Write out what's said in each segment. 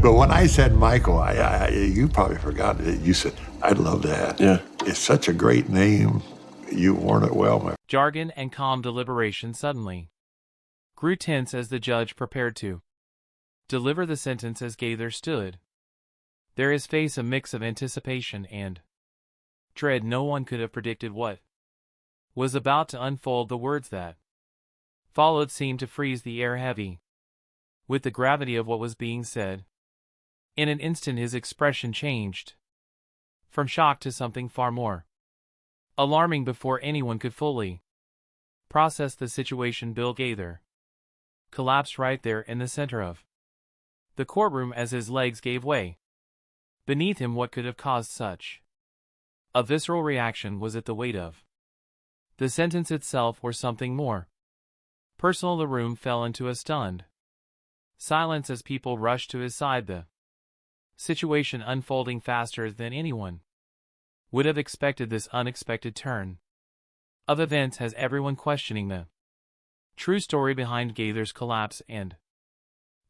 But when I said Michael, you probably forgot it. You said, I'd love that. Yeah. It's such a great name. You worn it well, my. Jargon and calm deliberation suddenly grew tense as the judge prepared to deliver the sentence as Gaither stood. There his face a mix of anticipation and dread. No one could have predicted what was about to unfold. The words that followed seemed to freeze the air heavy with the gravity of what was being said. In an instant his expression changed from shock to something far more alarming. Before anyone could fully process the situation, Bill Gaither collapsed right there in the center of the courtroom as his legs gave way beneath him. What could have caused such a visceral reaction? Was it the weight of the sentence itself or something more personal? The room fell into a stunned silence as people rushed to his side, the situation unfolding faster than anyone would have expected. This unexpected turn of events has everyone questioning the true story behind Gaither's collapse and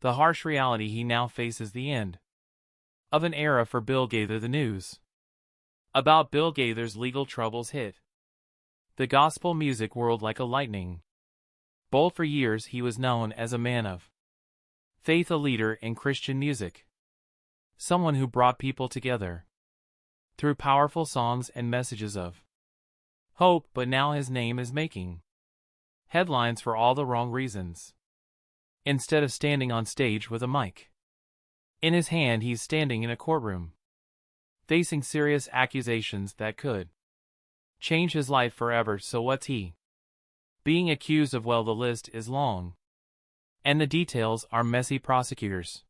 the harsh reality he now faces. The end of an era for Bill Gaither. The news about Bill Gaither's legal troubles hit the gospel music world like a lightning bolt. For years he was known as a man of faith, a leader in Christian music, someone who brought people together through powerful songs and messages of hope. But now his name is making headlines for all the wrong reasons. Instead of standing on stage with a mic in his hand, he's standing in a courtroom, facing serious accusations that could change his life forever. So what's he being accused of? Well, the list is long, and the details are messy. Prosecutors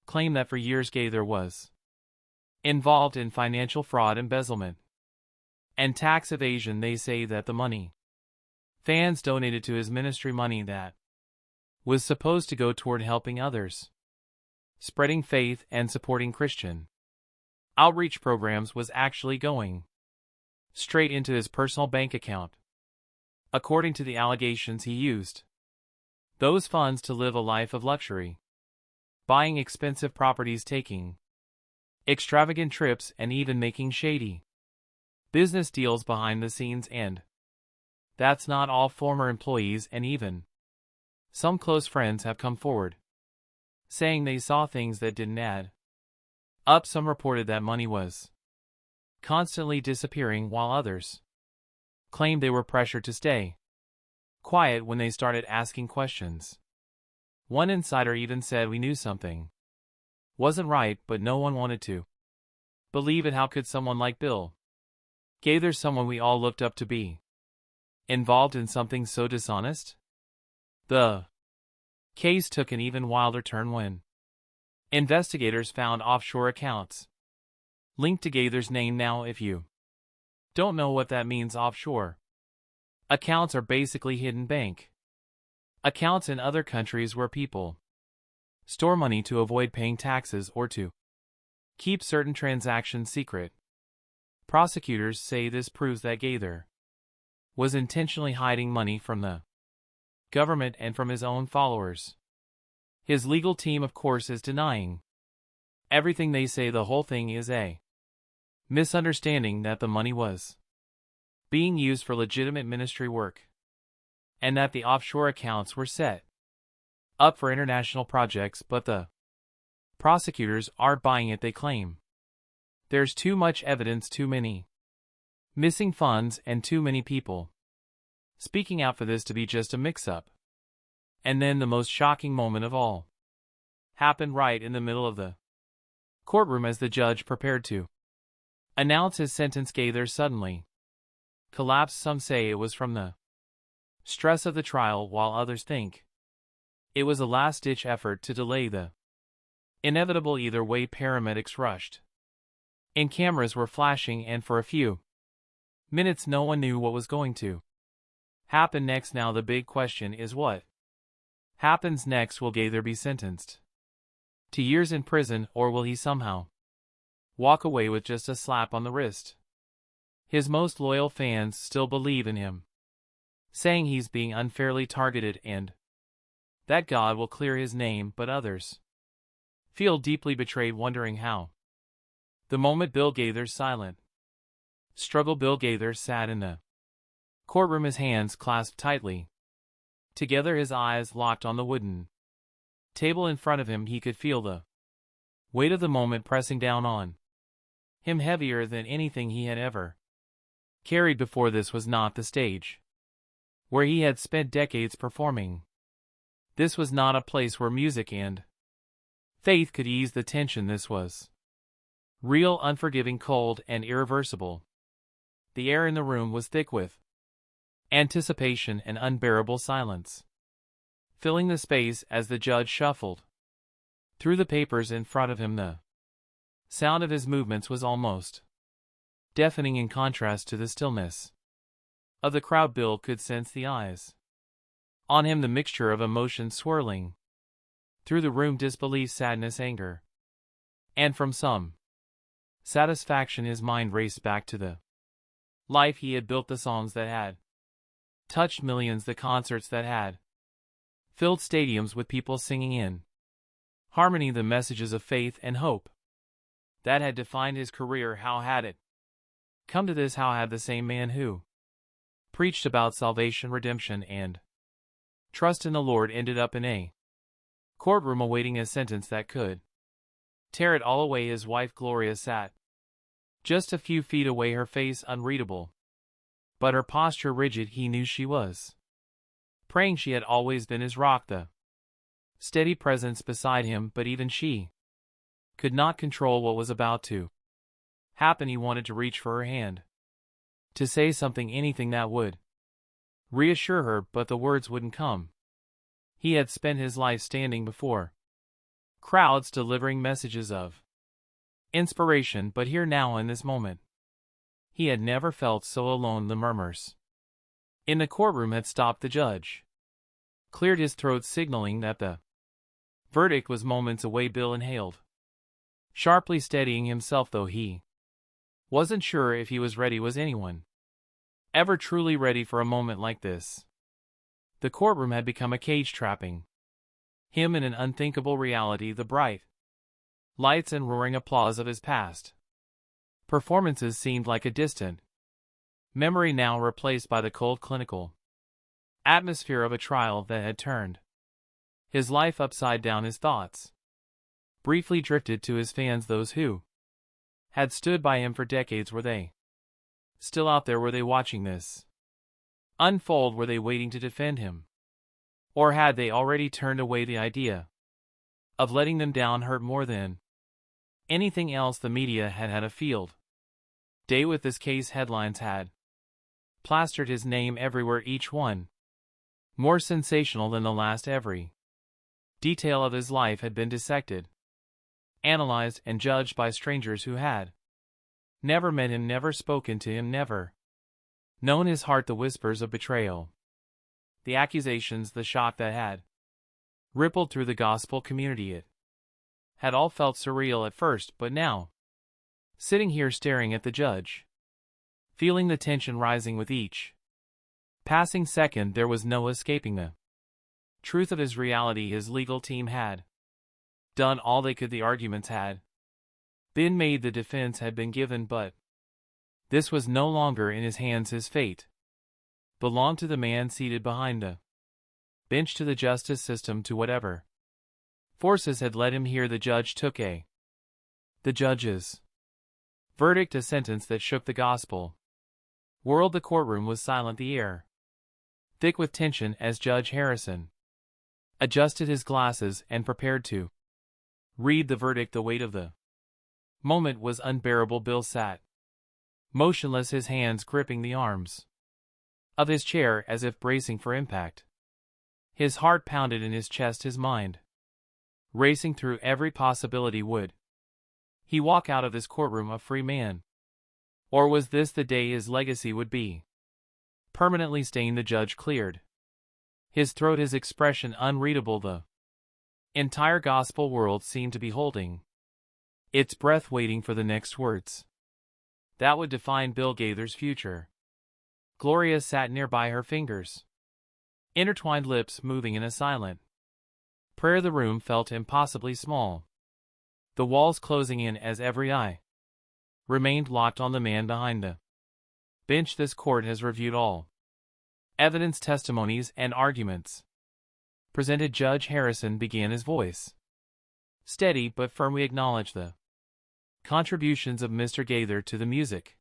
claim that for years Gaither was involved in financial fraud, embezzlement, and tax evasion. They say that the money fans donated to his ministry, money that was supposed to go toward helping others, spreading faith and supporting Christian outreach programs, was actually going straight into his personal bank account. According to the allegations, he used those funds to live a life of luxury, buying expensive properties, taking extravagant trips, and even making shady business deals behind the scenes. And that's not all. Former employees and even some close friends have come forward, saying they saw things that didn't add up. Some reported that money was constantly disappearing, while others claimed they were pressured to stay quiet when they started asking questions. One insider even said, "We knew something wasn't right, but no one wanted to believe it." How could someone like Bill Gaither, someone we all looked up to, be involved in something so dishonest? The case took an even wilder turn when investigators found offshore accounts linked to Gaither's name. Now, if you don't know what that means, offshore accounts are basically hidden bank accounts in other countries where people store money to avoid paying taxes or to keep certain transactions secret. Prosecutors say this proves that Gaither was intentionally hiding money from the government and from his own followers. His legal team, of course, is denying everything. They say the whole thing is a misunderstanding, that the money was being used for legitimate ministry work, and that the offshore accounts were set up for international projects. But the prosecutors aren't buying it. They claim there's too much evidence, too many missing funds, and too many people speaking out for this to be just a mix-up. And then the most shocking moment of all happened right in the middle of the courtroom as the judge prepared to announce his sentence. Gaither suddenly collapsed. Some say it was from the stress of the trial, while others think it was a last-ditch effort to delay the inevitable. Either way, paramedics rushed and cameras were flashing, and for a few minutes no one knew what was going to happen next. Now the big question is, what happens next? Will Gaither be sentenced to years in prison, or will he somehow walk away with just a slap on the wrist? His most loyal fans still believe in him, saying he's being unfairly targeted and that God will clear his name, but others feel deeply betrayed, wondering how. The moment Bill Gaither's silent. Struggle. Bill Gaither sat in the courtroom, his hands clasped tightly together, his eyes locked on the wooden table in front of him. He could feel the weight of the moment pressing down on him, heavier than anything he had ever carried before. This was not the stage where he had spent decades performing. This was not a place where music and faith could ease the tension. This was real, unforgiving, cold, and irreversible. The air in the room was thick with anticipation and unbearable silence, filling the space as the judge shuffled through the papers in front of him. The sound of his movements was almost deafening in contrast to the stillness of the crowd. Bill could sense the eyes on him, the mixture of emotions swirling through the room: disbelief, sadness, anger, and from some satisfaction. His mind raced back to the life he had built, the songs that had touched millions, the concerts that had filled stadiums with people singing in harmony, the messages of faith and hope that had defined his career. How had it come to this? How had the same man who preached about salvation, redemption, and trust in the Lord ended up in a courtroom awaiting a sentence that could tear it all away? His wife Gloria sat just a few feet away, her face unreadable, but her posture rigid. He knew she was praying. She had always been his rock, the steady presence beside him, but even she could not control what was about to happen. He wanted to reach for her hand, to say something, anything that would reassure her, but the words wouldn't come. He had spent his life standing before crowds, delivering messages of inspiration, but here now, in this moment, he had never felt so alone. The murmurs in the courtroom had stopped. The judge cleared his throat, signaling that the verdict was moments away. Bill inhaled sharply, steadying himself, though he wasn't sure if he was ready. Was anyone ever truly ready for a moment like this? The courtroom had become a cage, trapping him in an unthinkable reality. The bright lights and roaring applause of his past performances seemed like a distant memory, now replaced by the cold, clinical atmosphere of a trial that had turned his life upside down. His thoughts briefly drifted to his fans, those who had stood by him for decades. Were they still out there? Were they watching this unfold? Were they waiting to defend him? Or had they already turned away? The idea of letting them down hurt more than anything else. The media had had a field day with this case. Headlines had plastered his name everywhere, each one more sensational than the last. Every detail of his life had been dissected, analyzed, and judged by strangers who had never met him, never spoken to him, never known his heart. The whispers of betrayal, the accusations, the shock that had rippled through the gospel community, it had all felt surreal at first, but now, sitting here staring at the judge, feeling the tension rising with each passing second, there was no escaping the truth of his reality. His legal team had done all they could. The arguments had been made, the defense had been given, but this was no longer in his hands. His fate belonged to the man seated behind the bench, to the justice system, to whatever forces had led him here. The judge took the judge's verdict, a sentence that shook the gospel world. The courtroom was silent, the air thick with tension, as Judge Harrison adjusted his glasses and prepared to read the verdict. The weight of the moment was unbearable. Bill sat motionless, his hands gripping the arms of his chair as if bracing for impact. His heart pounded in his chest, his mind racing through every possibility. Would he walk out of this courtroom a free man? Or was this the day his legacy would be permanently stained? The judge cleared his throat, his expression unreadable. The entire gospel world seemed to be holding its breath, waiting for the next words that would define Bill Gaither's future. Gloria sat nearby, her fingers intertwined, lips moving in a silent prayer. The room felt impossibly small, the walls closing in as every eye remained locked on the man behind the bench. This court has reviewed all evidence, testimonies, and arguments presented. Judge Harrison began his voice steady but firm. We acknowledge the contributions of Mr. Gaither to the music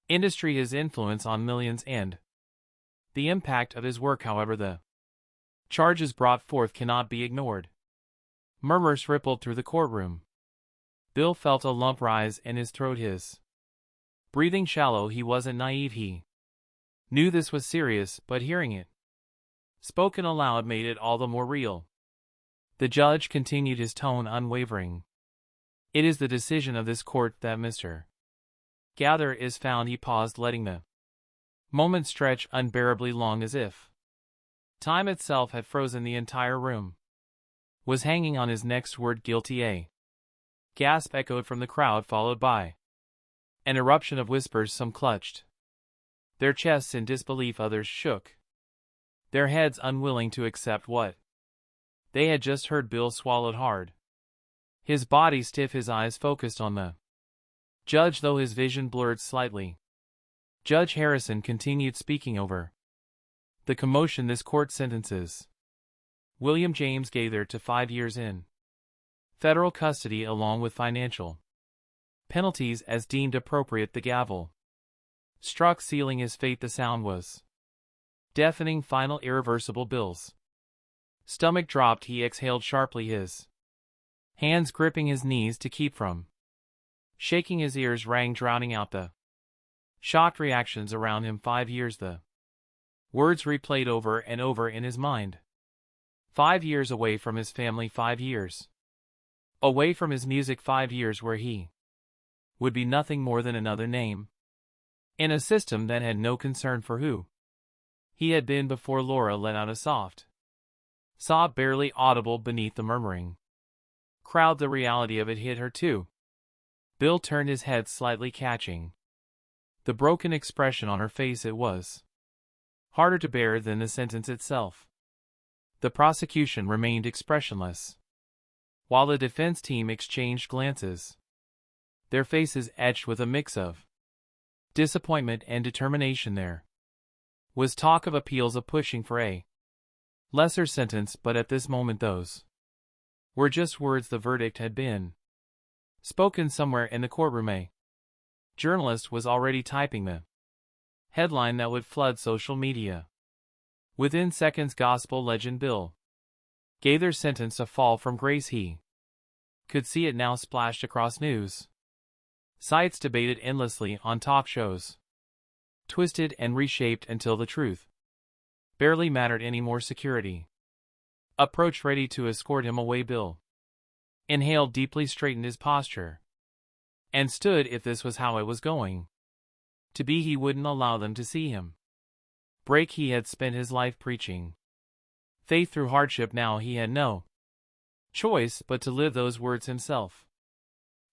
industry, his influence on millions, and the impact of his work. However, the charges brought forth cannot be ignored. Murmurs rippled through the courtroom. Bill felt a lump rise in his throat, his breathing shallow. He wasn't naive. He knew this was serious, but hearing it spoken aloud made it all the more real. The judge continued, his tone unwavering. It is the decision of this court that Mr. Gaither is found. He paused, letting the moment stretch unbearably long, as if time itself had frozen. The entire room was hanging on his next word. Guilty. A gasp echoed from the crowd, followed by an eruption of whispers. Some clutched their chests in disbelief, others shook their heads, unwilling to accept what they had just heard. Bill swallowed hard, his body stiff, his eyes focused on the judge, though his vision blurred slightly. Judge Harrison continued, speaking over the commotion. This court sentences William James Gaither to 5 years in federal custody, along with financial penalties as deemed appropriate. The gavel struck, sealing his fate. The sound was deafening. Final, irreversible. Bill's stomach dropped. He exhaled sharply, his hands gripping his knees to keep from shaking. His ears rang, drowning out the shocked reactions around him. 5 years. The words replayed over and over in his mind. 5 years away from his family, 5 years away from his music, 5 years where he would be nothing more than another name in a system that had no concern for who he had been before. Laura let out a soft sob, barely audible beneath the murmuring crowd. The reality of it hit her too. Bill turned his head slightly, catching the broken expression on her face. It was harder to bear than the sentence itself. The prosecution remained expressionless, while the defense team exchanged glances, their faces etched with a mix of disappointment and determination. There was talk of appeals, of pushing for a lesser sentence, but at this moment those were just words. The verdict had been spoken somewhere in the courtroom. A journalist was already typing the headline that would flood social media. Within seconds, gospel legend Bill Gaither sentenced to fall from grace. He could see it now, splashed across news sites, debated endlessly on talk shows, twisted and reshaped until the truth barely mattered anymore. Security approached, ready to escort him away. Bill inhaled deeply, straightened his posture, and stood. If this was how it was going to be, he wouldn't allow them to see him break. He had spent his life preaching faith through hardship. Now he had no choice but to live those words himself.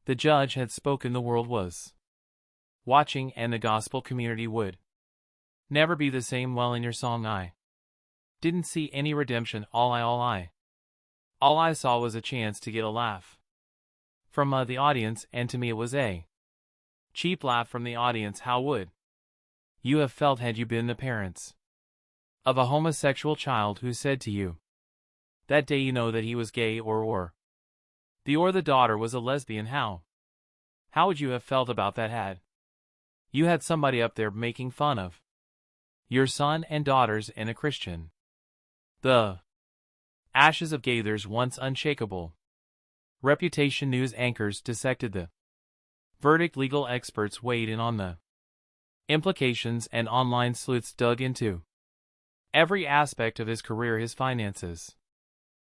The judge had spoken. The world was watching, and the gospel community would never be the same. Well, in your song I didn't see any redemption. All I saw was a chance to get a laugh from the audience, and to me it was a cheap laugh from the audience. How would you have felt had you been the parents of a homosexual child who said to you that day, you know, that he was gay, or the daughter was a lesbian? How would you have felt about that had you had somebody up there making fun of your son and daughters and a Christian? The ashes of Gaither's once unshakable reputation. News anchors dissected the verdict, legal experts weighed in on the implications, and online sleuths dug into every aspect of his career, his finances,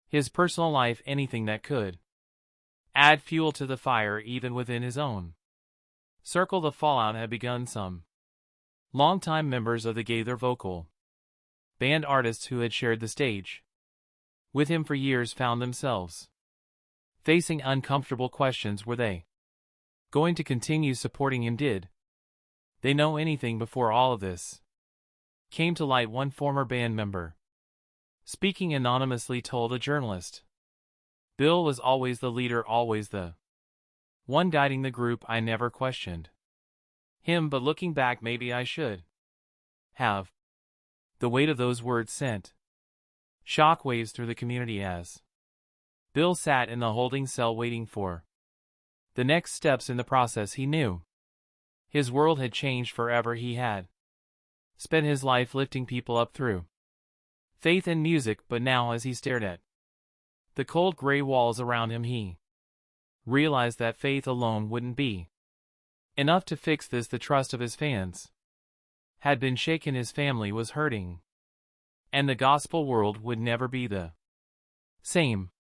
his personal life, anything that could add fuel to the fire. Even within his own circle, the fallout had begun. Some longtime members of the Gaither vocal band, artists who had shared the stage with him for years, found themselves facing uncomfortable questions. Were they going to continue supporting him? Did they know anything before all of this came to light? One former band member, speaking anonymously, told a journalist, Bill was always the leader, always the One guiding the group I never questioned him, but looking back maybe I should have. The weight of those words sent shock waves through the community as Bill sat in the holding cell waiting for the next steps in the process. He knew his world had changed forever. He had spent his life lifting people up through faith and music, but now as he stared at the cold gray walls around him, he realized that faith alone wouldn't be enough to fix this. The trust of his fans had been shaken, his family was hurting, and the gospel world would never be the same.